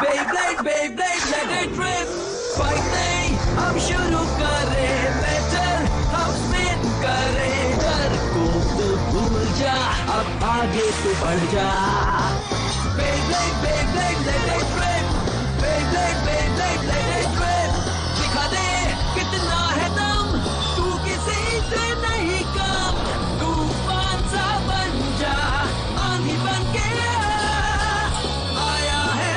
Beyblade, Beyblade, let it rip. Fight नहीं, हम शुरू करें battle, हम spin करें डर को तो भूल जा, अब आगे तो बढ़ जा. Beyblade, Beyblade, let it rip. Beyblade, Beyblade, let it rip. दिखा दे कितना है दम, तू किसी से नहीं कम. तूफान सा बन जा, आंधी बन के आया है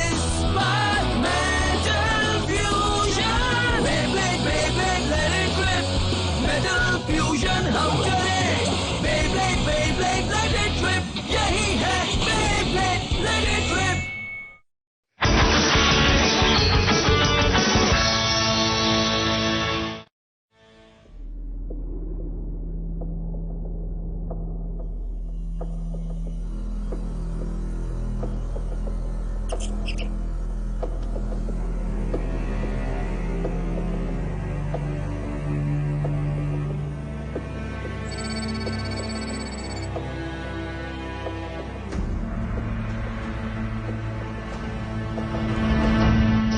इस बार metal fusion. Beyblade, Beyblade, let it rip. Metal fusion हम चले. Beyblade, Beyblade, let it rip. यही है Beyblade, let it rip.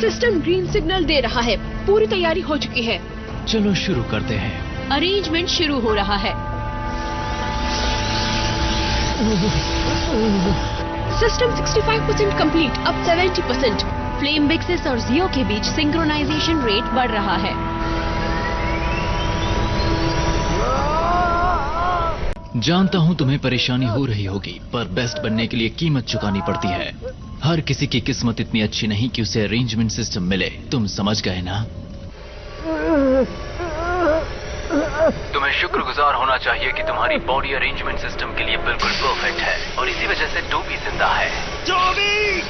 System green signal दे रहा है. पूरी तैयारी हो चुकी है. चलो शुरू करते हैं. अरेंजमेंट शुरू हो रहा है. System 65% complete. अब 70%. फ्लेम बिक्सिस और जियो के बीच सिंक्रोनाइजेशन रेट बढ़ रहा है. जानता हूँ तुम्हें परेशानी हो रही होगी, पर बेस्ट बनने के लिए कीमत चुकानी पड़ती है. हर किसी की किस्मत इतनी अच्छी नहीं कि उसे अरेंजमेंट सिस्टम मिले. तुम समझ गए ना? तुम्हें शुक्रगुजार होना चाहिए कि तुम्हारी बॉडी अरेंजमेंट सिस्टम के लिए बिल्कुल परफेक्ट है, और इसी वजह से टोबी जिंदा है. टोबी!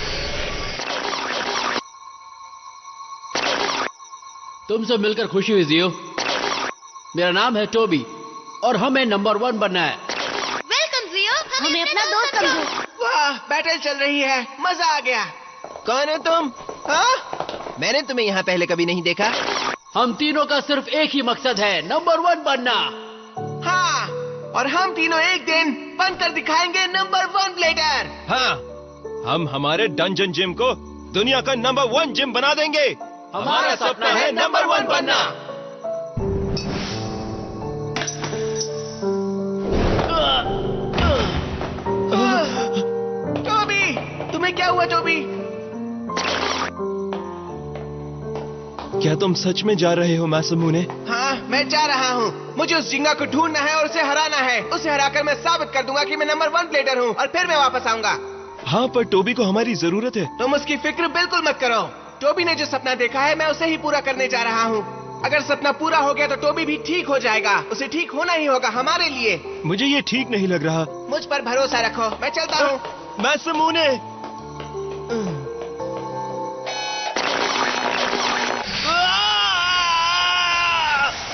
तुमसे मिलकर खुशी हुई जियो. मेरा नाम है टोबी और हमें नंबर 1 बनना है. वेलकम जियो, हमें अपना दोस्त समझो. वाह, बैटल चल रही है, मजा आ गया. कौन हो तुम? हाँ? मैंने तुम्हें यहाँ पहले कभी नहीं देखा. हम तीनों का सिर्फ एक ही मकसद है, नंबर 1 बनना. हाँ, और हम तीनों एक दिन बनकर दिखाएंगे नंबर 1 ब्लेडर. हाँ, हम हमारे डंजन जिम को दुनिया का नंबर 1 जिम बना देंगे. हमारा सपना है नंबर 1 बनना. टोबी, तुम्हें क्या हुआ टोबी? क्या तुम सच में जा रहे हो मासूमुने? हाँ, मैं जा रहा हूँ. मुझे उस जिंगा को ढूंढना है और उसे हराना है. उसे हराकर मैं साबित कर दूंगा कि मैं नंबर 1 ब्लेडर हूँ, और फिर मैं वापस आऊंगा. हाँ, पर टोबी को हमारी जरूरत है. तुम उसकी फिक्र बिल्कुल मत करो. टोबी ने जो सपना देखा है, मैं उसे ही पूरा करने जा रहा हूँ. अगर सपना पूरा हो गया तो टोबी भी ठीक हो जाएगा. उसे ठीक होना ही होगा हमारे लिए. मुझे ये ठीक नहीं लग रहा. मुझ पर भरोसा रखो, मैं चलता हूँ. मासूमुने!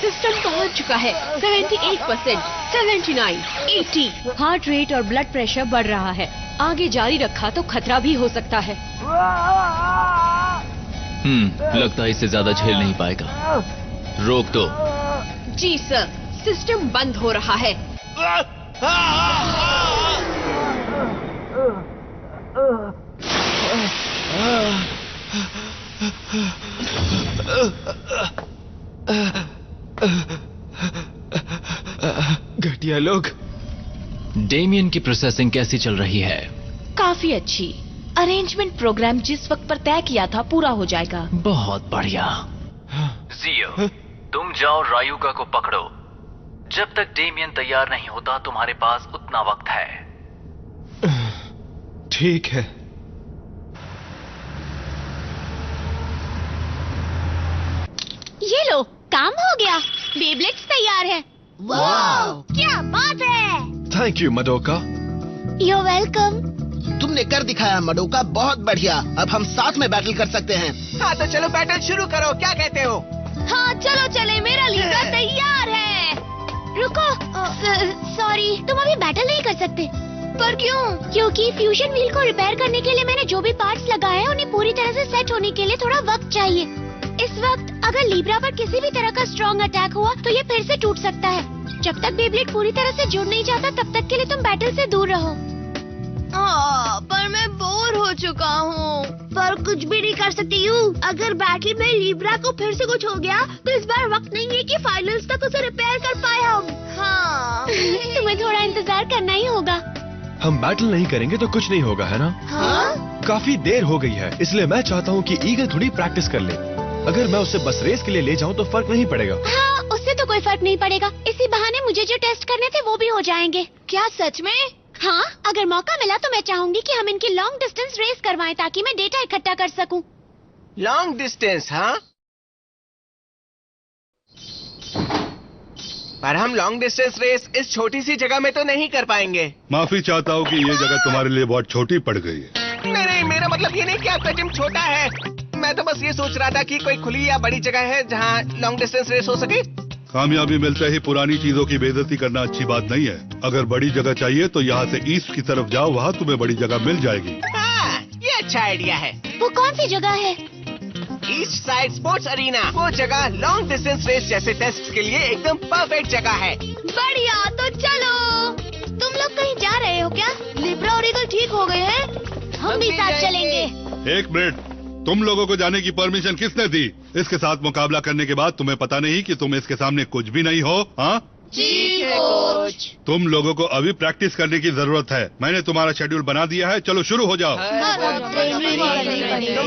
सिस्टम पहुंच चुका है. 78%, 79, 80. हार्ट रेट और ब्लड प्रेशर बढ़ रहा है. आगे जारी रखा तो खतरा भी हो सकता है. लगता है इससे ज्यादा झेल नहीं पाएगा. रोक दो. जी सर, सिस्टम बंद हो रहा है. घटिया लोग. डेमियन की प्रोसेसिंग कैसी चल रही है? काफी अच्छी. अरेंजमेंट प्रोग्राम जिस वक्त पर तय किया था पूरा हो जाएगा. बहुत बढ़िया. जियो, तुम जाओ रायुका को पकड़ो. जब तक डेमियन तैयार नहीं होता तुम्हारे पास उतना वक्त है. ठीक है. ये लो, काम हो गया. बेब्लेड्स तैयार है. वाह, क्या बात है. Thank you Madoka. You welcome. तुमने कर दिखाया मडोका, बहुत बढ़िया. अब हम साथ में बैटल कर सकते हैं. हाँ, तो चलो बैटल शुरू करो. क्या कहते हो? हाँ, चलो चले. मेरा लीडर तैयार है. रुको, सॉरी, तुम अभी बैटल नहीं कर सकते. पर क्यों? क्योंकि फ्यूजन व्हील को रिपेयर करने के लिए मैंने जो भी पार्ट्स लगाए हैं उन्हें पूरी तरह से सेट होने के लिए थोड़ा वक्त चाहिए. इस वक्त अगर लीब्रा पर किसी भी तरह का स्ट्रॉन्ग अटैक हुआ तो ये फिर से टूट सकता है. जब तक बेब्लेड पूरी तरह से जुड़ नहीं जाता तब तक के लिए तुम बैटल से दूर रहो. पर मैं बोर हो चुका हूँ. पर कुछ भी नहीं कर सकती यू। अगर बैटल में लिब्रा को फिर से कुछ हो गया तो इस बार वक्त नहीं है कि फाइनल्स तक उसे रिपेयर कर पाए हम। हाँ। तुम्हें थोड़ा इंतजार करना ही होगा। हम बैटल नहीं करेंगे तो कुछ नहीं होगा, है ना? हाँ? काफी देर हो गई है, इसलिए मैं चाहता हूँ कि ईगल थोड़ी प्रैक्टिस कर ले। अगर मैं उसे बस रेस के लिए ले जाऊँ तो फर्क नहीं पड़ेगा। हाँ, उससे तो कोई फर्क नहीं पड़ेगा। इसी बहाने मुझे जो टेस्ट करने थे वो भी हो जाएंगे। क्या सच में? हाँ, अगर मौका मिला तो मैं चाहूंगी कि हम इनकी लॉन्ग डिस्टेंस रेस करवाएं ताकि मैं डेटा इकट्ठा कर सकूं। Long distance? हाँ, पर हम लॉन्ग डिस्टेंस रेस इस छोटी सी जगह में तो नहीं कर पाएंगे। माफी चाहता हूँ कि ये जगह तुम्हारे लिए बहुत छोटी पड़ गई है। नहीं, मेरा मतलब ये नहीं कि आपका जिम छोटा है। मैं तो बस ये सोच रहा था कि कोई खुली या बड़ी जगह है जहाँ लॉन्ग डिस्टेंस रेस हो सके। कामयाबी मिलते ही पुरानी चीजों की बेइज्जती करना अच्छी बात नहीं है। अगर बड़ी जगह चाहिए तो यहाँ से ईस्ट की तरफ जाओ, वहाँ तुम्हें बड़ी जगह मिल जाएगी। हाँ, ये अच्छा आइडिया है। वो कौन सी जगह है? East side sports arena. वो जगह लॉन्ग डिस्टेंस रेस जैसे टेस्ट के लिए एकदम परफेक्ट जगह है। बढ़िया, तो चलो। तुम लोग कहीं जा रहे हो क्या? लिब्रा और ईगल ठीक हो गए हैं? हम भी साथ चलेंगे। एक मिनट, तुम लोगों को जाने की परमिशन किसने दी? इसके साथ मुकाबला करने के बाद तुम्हें पता नहीं कि तुम इसके सामने कुछ भी नहीं हो? हाँ जी कोच। तुम लोगों को अभी प्रैक्टिस करने की जरूरत है। मैंने तुम्हारा शेड्यूल बना दिया है, चलो शुरू हो जाओ। तुम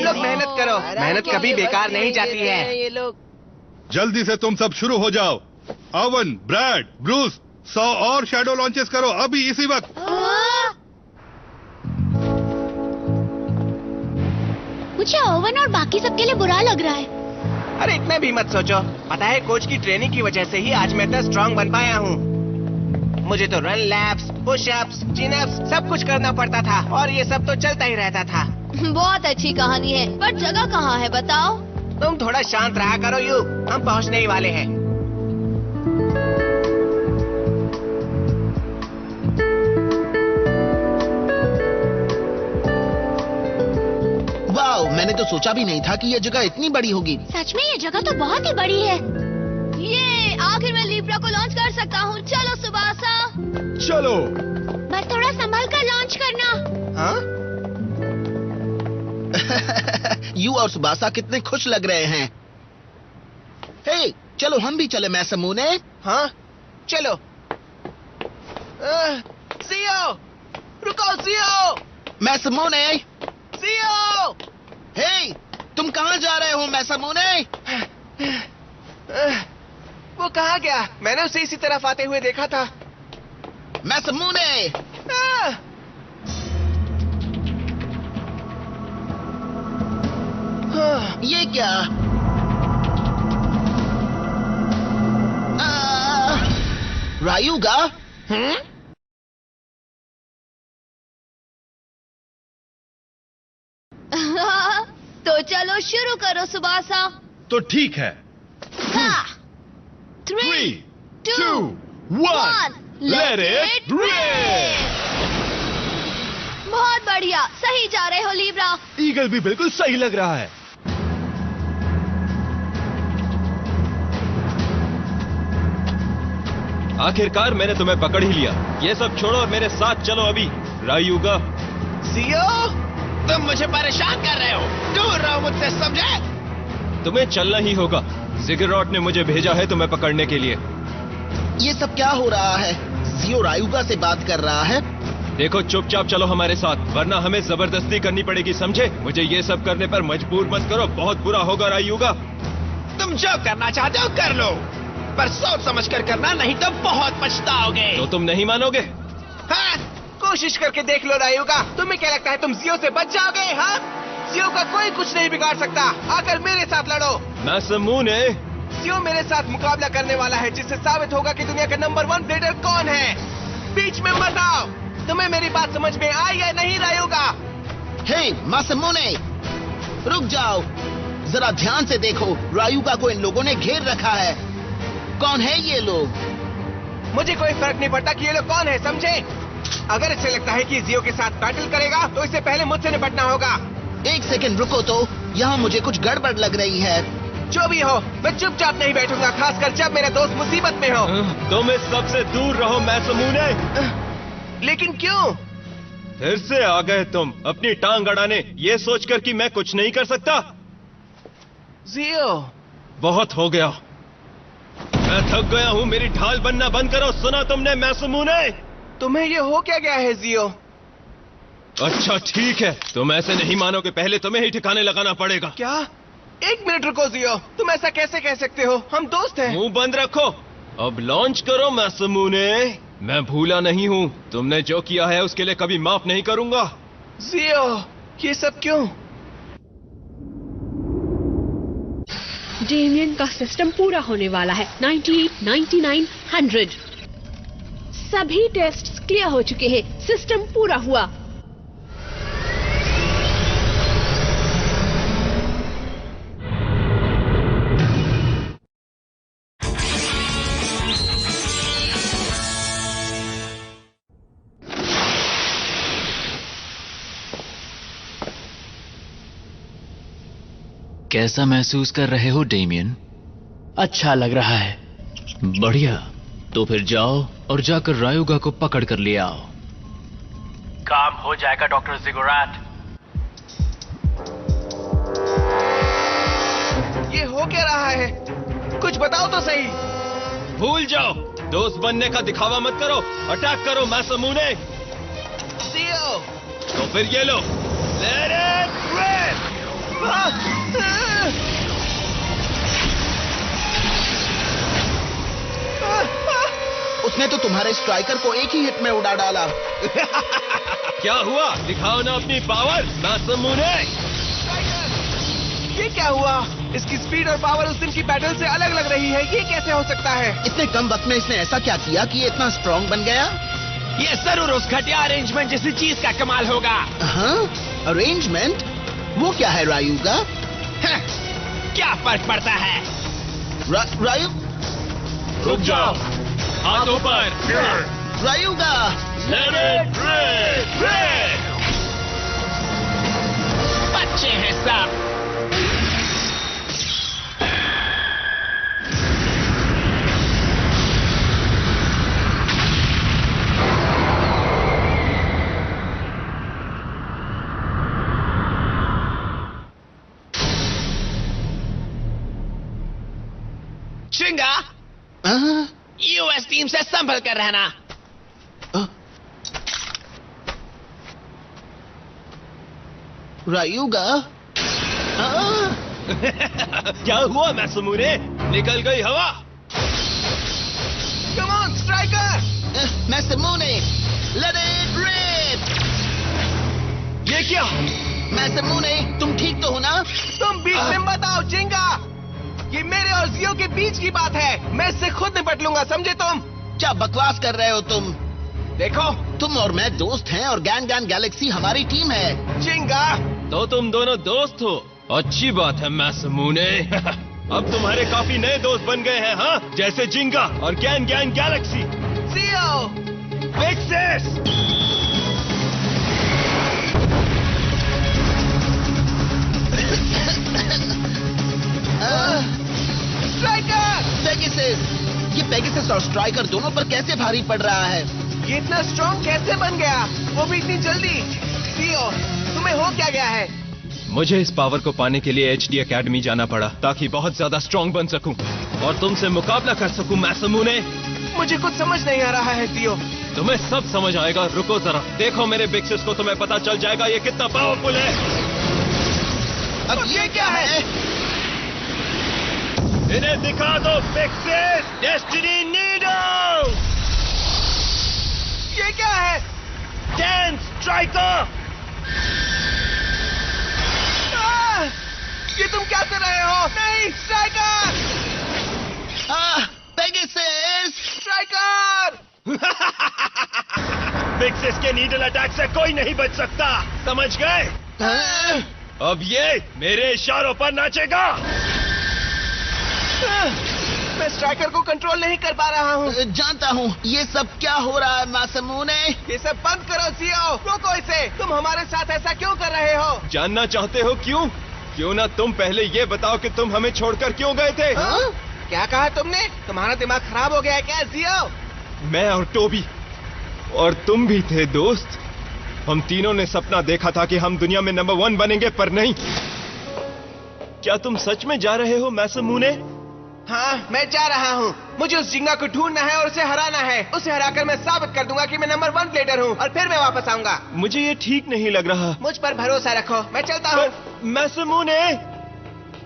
लोग मेहनत करो, मेहनत कभी बेकार नहीं जाती है। ये लोग जल्दी से तुम सब शुरू हो जाओ। ओवन, ब्रैड, ब्रूस, 100 और शैडो लॉन्चेस करो अभी इसी वक्त। मुझे ओवन और बाकी सबके लिए बुरा लग रहा है। अरे इतना भी मत सोचो। पता है, कोच की ट्रेनिंग की वजह से ही आज मैं इतना स्ट्रांग बन पाया हूँ। मुझे तो रन लैप्स, पुशअप्स, चिन-अप्स सब कुछ करना पड़ता था और ये सब तो चलता ही रहता था। बहुत अच्छी कहानी है, पर जगह कहाँ है बताओ? तुम थोड़ा शांत रहा करो यू, हम पहुँचने ही वाले हैं। वाओ, मैंने तो सोचा भी नहीं था कि ये जगह इतनी बड़ी होगी। सच में ये जगह तो बहुत ही बड़ी है। ये आखिर मैं लिब्रा को लॉन्च कर सकता हूँ। चलो सुबासा। चलो। बस थोड़ा संभल कर लॉन्च करना। हाँ? यू और सुबासा कितने खुश लग रहे हैं। हे, चलो हम भी चले मैसमूने। हाँ, चलो। जियो, रुको जियो। मैसमूने, जियो। हे, तुम कहाँ जा रहे हो मैसमूने? वो कहाँ गया? मैंने उसे इसी तरफ आते हुए देखा था। मैसमूने, ये क्या? रायुगा? तो चलो शुरू करो सुबासा। तो ठीक है। 3, 2, 1, let it rip! बहुत बढ़िया, सही जा रहे हो लिब्रा। ईगल भी बिल्कुल सही लग रहा है। आखिरकार मैंने तुम्हें पकड़ ही लिया। ये सब छोड़ो और मेरे साथ चलो अभी। रायुगा। जियो, तुम मुझे परेशान कर रहे हो। दूर रहो मुझसे, समझे? तुम्हें चलना ही होगा। जिगरॉट ने मुझे भेजा है तुम्हें पकड़ने के लिए। ये सब क्या हो रहा है? जियो रायुगा से बात कर रहा है। देखो, चुपचाप चलो हमारे साथ, वरना हमें जबरदस्ती करनी पड़ेगी, समझे? मुझे ये सब करने पर मजबूर मत करो, बहुत बुरा होगा रायुगा। तुम जो करना चाहते हो कर लो, पर सोच समझ कर करना, नहीं तो बहुत पछताओगे। तो तुम नहीं मानोगे? हाँ, कोशिश करके देख लो रायुगा। तुम्हें क्या लगता है तुम जियो से बच जाओगे? हाँ, जियो का कोई कुछ नहीं बिगाड़ सकता। आकर मेरे साथ लड़ो। मैसमूने, जियो मेरे साथ मुकाबला करने वाला है, जिससे साबित होगा कि दुनिया का नंबर 1 ब्लेडर कौन है। बीच में मत आओ। तुम्हें मेरी बात समझ में आई है नहीं रायुगा? हे मैसमूने, रुक जाओ, जरा ध्यान से देखो। रायुगा को इन लोगों ने घेर रखा है। कौन है ये लोग? मुझे कोई फर्क नहीं पड़ता कि ये लोग कौन है, समझे? अगर इसे लगता है कि जियो के साथ बैटल करेगा तो इसे पहले मुझसे निपटना होगा। एक सेकंड रुको तो, यहाँ मुझे कुछ गड़बड़ लग रही है। जो भी हो, मैं चुपचाप नहीं बैठूंगा, खासकर जब मेरा दोस्त मुसीबत में हो। तुम इस सबसे दूर रहो मैसमूने। लेकिन क्यों? फिर से आ गए तुम अपनी टांग अड़ाने, ये सोचकर कि मैं कुछ नहीं कर सकता। जियो, बहुत हो गया, मैं थक गया हूँ। मेरी ढाल बनना बंद करो। सुना तुमने मैसमूने? तुम्हें ये हो क्या गया है जियो? अच्छा ठीक है, तुम ऐसे नहीं मानोगे। पहले तुम्हें ही ठिकाने लगाना पड़ेगा। क्या? एक मिनट रुको जियो, तुम ऐसा कैसे कह सकते हो? हम दोस्त हैं। मुंह बंद रखो, अब लॉन्च करो मैसमूने। मैं भूला नहीं हूँ, तुमने जो किया है उसके लिए कभी माफ नहीं करूंगा। जियो, ये सब क्यों? डेमियन का सिस्टम पूरा होने वाला है। 98, 99, 100 सभी टेस्ट्स क्लियर हो चुके हैं। सिस्टम पूरा हुआ। कैसा महसूस कर रहे हो डेमियन? अच्छा लग रहा है। बढ़िया, तो फिर जाओ और जाकर रायुगा को पकड़ कर ले आओ। काम हो जाएगा डॉक्टर जिगुराट। ये हो क्या रहा है? कुछ बताओ तो सही। भूल जाओ, दोस्त बनने का दिखावा मत करो। अटैक करो मैसमूने। जियो, तो फिर ये लो, लेट इट रिप। उसने तो तुम्हारे स्ट्राइकर को एक ही हिट में उड़ा डाला। क्या हुआ? दिखाओ ना अपनी पावर मैसमूने। ये क्या हुआ? इसकी स्पीड और पावर उस दिन की बैटल से अलग लग रही है। ये कैसे हो सकता है? इतने कम वक्त में इसने ऐसा क्या किया कि ये इतना स्ट्रांग बन गया? ये जरूर उस घटिया अरेंजमेंट जैसी चीज का कमाल होगा। हाँ, अरेंजमेंट? वो क्या है रायुगा? क्या फर्क पड़ता है? रायु, रुक जाओ, हाथों पर। रायुगा, लेट इट रिप। बच्चे हैं सब। चिंगा, यूएस टीम से संभल कर रहना। रायुगा, क्या हुआ मैसमूने? निकल गई हवा। Come on striker. Masamune, let it rip. ये क्या? मैसमूने, तुम ठीक तो हो ना? तुम बीच में मत आओ चिंगा। ये मेरे और जियो के बीच की बात है। मैं इससे खुद निपट लूंगा, समझे तुम? क्या बकवास कर रहे हो तुम? देखो, तुम और मैं दोस्त हैं और गैन गैलेक्सी हमारी टीम है। चिंगा, तो तुम दोनों दोस्त हो? अच्छी बात है मैसमूने। अब तुम्हारे काफी नए दोस्त बन गए हैं, हाँ? जैसे जिंगा और गैन गैलेक्सी। जियो, फिक्सेस। स्ट्राइकर! पेगासस! ये पेगासस और स्ट्राइकर दोनों पर कैसे भारी पड़ रहा है? ये इतना स्ट्रॉन्ग कैसे बन गया? वो भी इतनी जल्दी? जियो, तुम्हें हो क्या गया है? मुझे इस पावर को पाने के लिए HD एकेडमी जाना पड़ा ताकि बहुत ज्यादा स्ट्रांग बन सकूं और तुमसे मुकाबला कर सकूं मैसमूने। मुझे कुछ समझ नहीं आ रहा है जियो। तुम्हें सब समझ आएगा, रुको जरा। देखो मेरे बिक्सेस को, तुम्हें पता चल जाएगा ये कितना पावरफुल है। अब ये क्या है? इन्हें दिखा दो बिक्सेस, डेस्टिनी नीडल। ये क्या है? Dance striker. ये तुम क्या कर रहे हो? नहीं, स्ट्राइकर! पेगासस! स्ट्राइकर! बिक्सेस के नीडल अटैक से कोई नहीं बच सकता, समझ गए? अब ये मेरे इशारों पर नाचेगा। मैं स्ट्राइकर को कंट्रोल नहीं कर पा रहा हूँ। जानता हूँ। ये सब क्या हो रहा है मैसमूने? ये सब बंद करो जियो, रोको इसे। तुम हमारे साथ ऐसा क्यों कर रहे हो? जानना चाहते हो क्यों? क्यों ना तुम पहले ये बताओ कि तुम हमें छोड़कर क्यों गए थे? क्या कहा तुमने? तुम्हारा दिमाग खराब हो गया है क्या जियो? मैं और टोबी और तुम भी थे दोस्त। हम तीनों ने सपना देखा था कि हम दुनिया में नंबर 1 बनेंगे, पर नहीं। क्या तुम सच में जा रहे हो मैसामुने? हाँ, मैं जा रहा हूँ। मुझे उस जिंगा को ढूंढना है और उसे हराना है। उसे हराकर मैं साबित कर दूंगा कि मैं नंबर 1 प्लेटर हूँ और फिर मैं वापस आऊंगा। मुझे ये ठीक नहीं लग रहा। मुझ पर भरोसा रखो, मैं चलता हूँ। मैसामुने,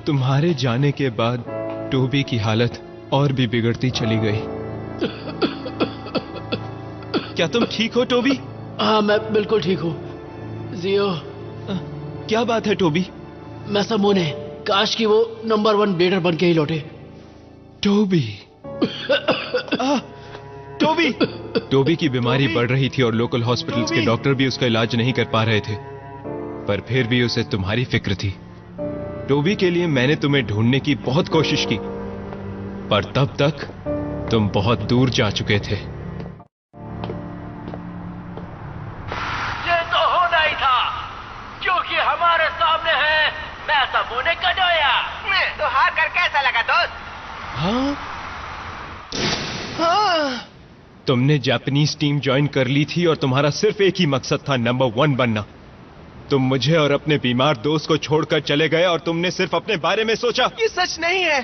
तुम्हारे जाने के बाद टोबी की हालत और भी बिगड़ती चली गई। क्या तुम ठीक हो टोबी? हाँ, मैं बिल्कुल ठीक हूँ। जियो, क्या बात है टोबी? मैसामुने, काश कि वो नंबर 1 ब्लेडर बन के ही लौटे। टोबी टोबी टोबी की बीमारी बढ़ रही थी और लोकल हॉस्पिटल्स के डॉक्टर भी उसका इलाज नहीं कर पा रहे थे, पर फिर भी उसे तुम्हारी फिक्र थी। टोबी के लिए मैंने तुम्हें ढूंढने की बहुत कोशिश की, पर तब तक तुम बहुत दूर जा चुके थे। ये तो होना ही था, क्योंकि हमारे सामने है मैसामुने कनोया। तो हार कर कैसा लगा दोस्त? हाँ? तुमने जापानीज टीम ज्वाइन कर ली थी और तुम्हारा सिर्फ एक ही मकसद था, नंबर 1 बनना। तुम मुझे और अपने बीमार दोस्त को छोड़कर चले गए और तुमने सिर्फ अपने बारे में सोचा। ये सच नहीं है।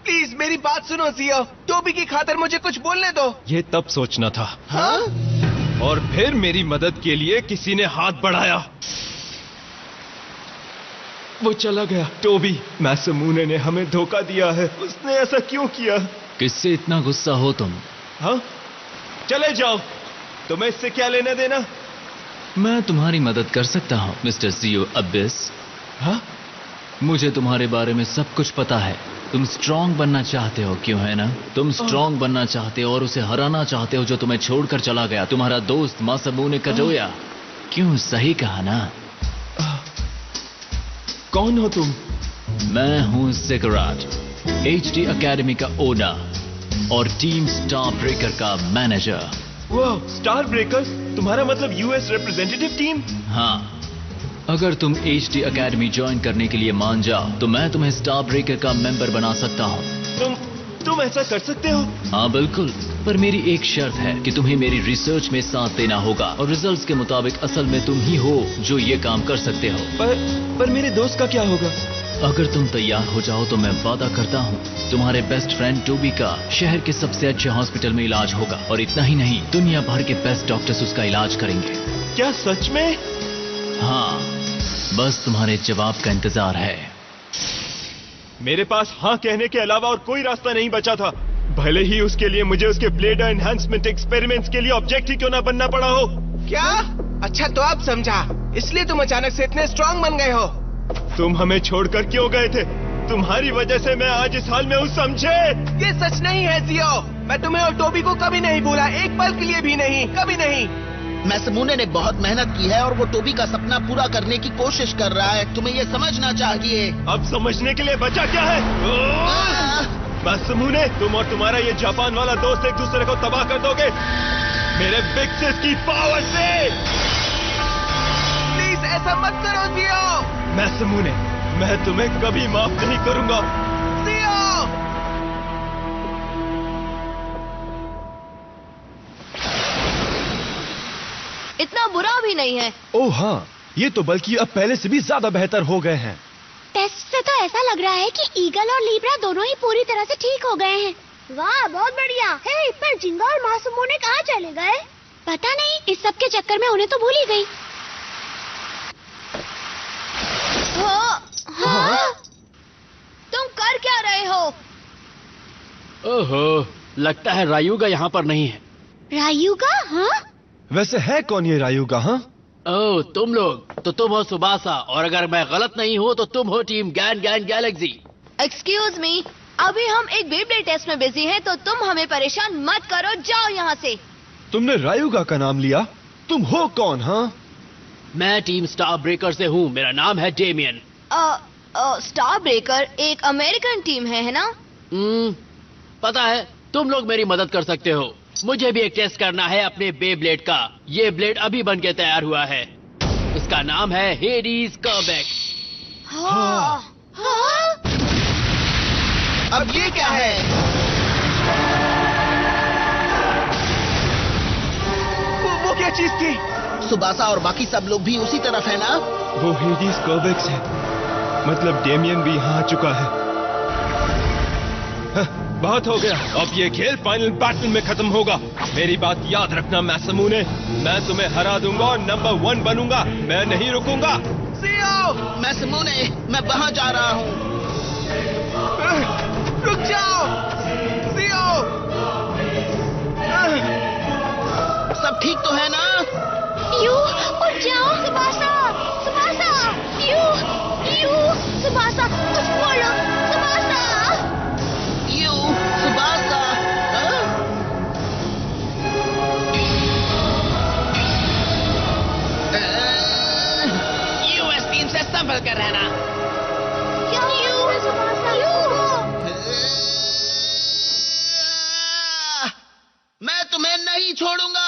प्लीज मेरी बात सुनो जियो। टोबी की खातिर मुझे कुछ बोलने दो। ये तब सोचना था। हाँ? और फिर मेरी मदद के लिए किसी ने हाथ बढ़ाया। वो चला गया। टोबी, मैसामुने ने हमें धोखा दिया है। उसने ऐसा क्यों किया? किससे इतना गुस्सा हो तुम? हाँ? चले जाओ, तुम्हें इससे क्या लेना देना? मैं तुम्हारी मदद कर सकता हूँ मिस्टर जियो अबिस। हाँ? मुझे तुम्हारे बारे में सब कुछ पता है। तुम स्ट्रांग बनना चाहते हो, क्यों है ना? तुम स्ट्रांग बनना चाहते हो और उसे हराना चाहते हो जो तुम्हें छोड़कर चला गया, तुम्हारा दोस्त मैसामुने कनोया। क्यों, सही कहा ना? कौन हो तुम? मैं हूँ सिकराट, HD एकेडमी का ओनर और टीम स्टार ब्रेकर का मैनेजर। वो स्टार ब्रेकर्स, तुम्हारा मतलब US रिप्रेजेंटेटिव टीम? हाँ, अगर तुम HD एकेडमी ज्वाइन करने के लिए मान जाओ तो मैं तुम्हें स्टार ब्रेकर का मेंबर बना सकता हूँ। तुम ऐसा कर सकते हो? हाँ बिल्कुल, पर मेरी एक शर्त है कि तुम्हें मेरी रिसर्च में साथ देना होगा और रिजल्ट्स के मुताबिक असल में तुम ही हो जो ये काम कर सकते हो। पर मेरे दोस्त का क्या होगा? अगर तुम तैयार हो जाओ तो मैं वादा करता हूँ तुम्हारे बेस्ट फ्रेंड टोबी का शहर के सबसे अच्छे हॉस्पिटल में इलाज होगा, और इतना ही नहीं, दुनिया भर के बेस्ट डॉक्टर्स उसका इलाज करेंगे। क्या सच में? हाँ, बस तुम्हारे जवाब का इंतजार है। मेरे पास हाँ कहने के अलावा और कोई रास्ता नहीं बचा था, भले ही उसके लिए मुझे उसके ब्लेडर एनहांसमेंट एक्सपेरिमेंट्स के लिए ऑब्जेक्ट ही क्यों ना बनना पड़ा हो। क्या? अच्छा, तो अब समझा, इसलिए तुम अचानक से इतने स्ट्रांग बन गए हो। तुम हमें छोड़कर क्यों गए थे? तुम्हारी वजह से मैं आज इस हाल में हूँ, समझे? ये सच नहीं है जियो। मैं तुम्हें और टोबी को कभी नहीं भूला, एक पल के लिए भी नहीं, कभी नहीं। मैसामुने ने बहुत मेहनत की है और वो टोबी का सपना पूरा करने की कोशिश कर रहा है। तुम्हें ये समझना चाहिए। अब समझने के लिए बचा क्या है? मैसामुने, तुम और तुम्हारा ये जापान वाला दोस्त एक दूसरे को तबाह कर दोगे मेरे बिग सिस की पावर से। प्लीज ऐसा मत करो जियो। मैसामुने, मैं तुम्हें कभी माफ नहीं करूंगा। जियो! इतना बुरा भी नहीं है। ओह हाँ, ये तो बल्कि अब पहले से भी ज्यादा बेहतर हो गए हैं। टेस्ट से तो ऐसा लग रहा है कि ईगल और लीब्रा दोनों ही पूरी तरह से ठीक हो गए हैं। वाह, बहुत बढ़िया। हे, पर जिंगा और मैसामुने कहाँ चले गए? पता नहीं, इस सब के चक्कर में उन्हें तो भूल ही गई। हाँ? तुम कर क्या रहे हो? ओहो, लगता है रायुगा यहाँ पर नहीं है। रायुगा? हाँ? वैसे है कौन ये रायुगा? हाँ? ओह, तुम लोग तो तुम हो सुबासा, और अगर मैं गलत नहीं हूँ तो तुम हो टीम गैन गैन गैलेक्सी। एक्सक्यूज मी, अभी हम एक बेब्लेड टेस्ट में बिजी हैं, तो तुम हमें परेशान मत करो, जाओ यहाँ से। तुमने रायुगा का नाम लिया? तुम हो कौन? हाँ? मैं टीम स्टार ब्रेकर से हूँ, मेरा नाम है डेमियन। स्टार ब्रेकर एक अमेरिकन टीम है ना? पता है, तुम लोग मेरी मदद कर सकते हो। मुझे भी एक टेस्ट करना है अपने बेब्लेड का। ये ब्लेड अभी बन के तैयार हुआ है। इसका नाम है हेडीज कर्बेक। हाँ। हाँ? अब ये क्या है? वो क्या चीज थी? सुबासा और बाकी सब लोग भी उसी तरफ है ना? वो हेडिस कोवेक्स है, मतलब डेमियन भी यहाँ आ चुका है। बहुत हो गया, अब ये खेल फाइनल बैटल में खत्म होगा। मेरी बात याद रखना मैसामुने, मैं तुम्हें हरा दूंगा और नंबर 1 बनूंगा, मैं नहीं रुकूंगा। मैसामुने, मैं वहां जा रहा हूँ। रुक जाओ सीओ। सब ठीक तो है ना? यू उठ जाओ सुबासा, सुबासा, यू सुबासा कुछ बोलो, Tsubasa. You Tsubasa. US team से संभल कर रहना। यू सुबासा, मैं तुम्हें नहीं छोड़ूंगा।